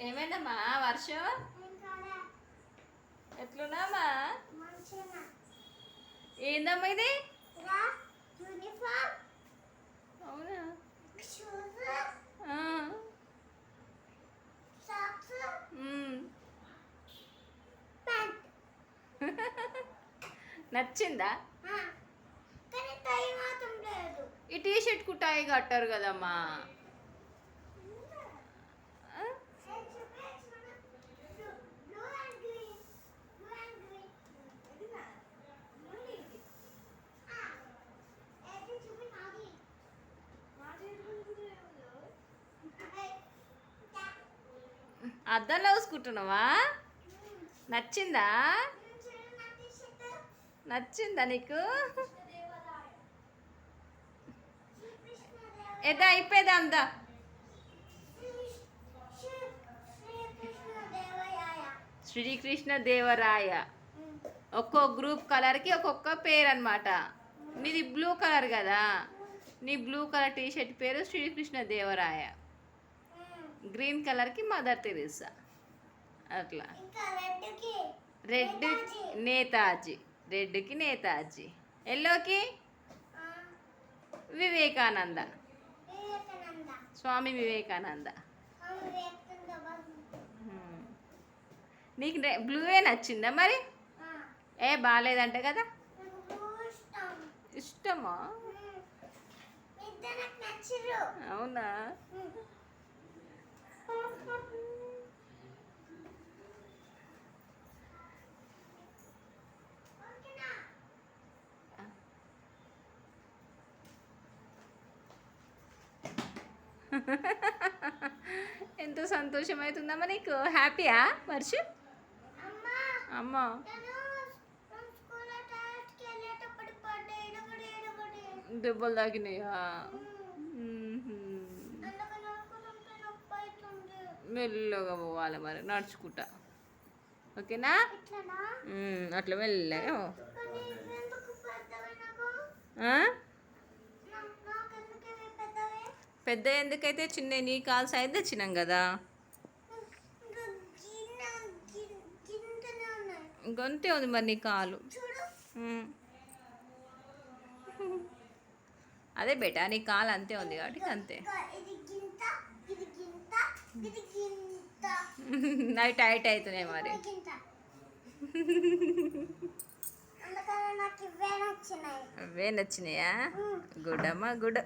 ఏమైందమ్మా వర్షం? ఎట్లున్నామా? ఏందమ్మా ఇది? అవునా? నచ్చిందా? ఈ టీ షర్ట్ కుట్టాయి కట్టారు కదమ్మా. అద్దంలో చూసుకుంటున్నావా? నచ్చిందా? నచ్చిందా నీకు? ఏదో అయిపోయేదా అందా. శ్రీకృష్ణ దేవరాయ. ఒక్కో గ్రూప్ కలర్కి ఒక్కొక్క పేరు అనమాట. నీది బ్లూ కలర్ కదా, నీ బ్లూ కలర్ టీషర్ట్ పేరు శ్రీకృష్ణ దేవరాయ. గ్రీన్ కలర్కి మదర్ తెరీసా. అట్లా. రెడ్ నేతాజీ. రెడ్కి నేతాజీ. ఎల్లోకి వివేకానంద. స్వామి వివేకానంద. నీకు బ్లూవే నచ్చిందా మరి? ఏ బాగాలేదంట కదా? ఇష్టమా? అవునా? ఎంతో సంతోషం అవుతుందమ్మా నీకు. హ్యాపీయా వర్షం? అమ్మా దెబ్బలు తాకినాయా? మెల్లగా పోవాలి మరి నడుచుకుంటా. ఓకేనా? అట్లా మెల్లగా. పెద్ద ఎందుకైతే చిన్న నీ కాలు సైజ్ తెచ్చినాం కదా. గొంతే ఉంది మరి నీ కాలు. అదే బేటా నీ కాలు అంతే ఉంది కాబట్టి అంతే. అవి టైట్ అవుతున్నాయి మరి. అవే నచ్చినాయా? గుడ్ అమ్మా గుడ్.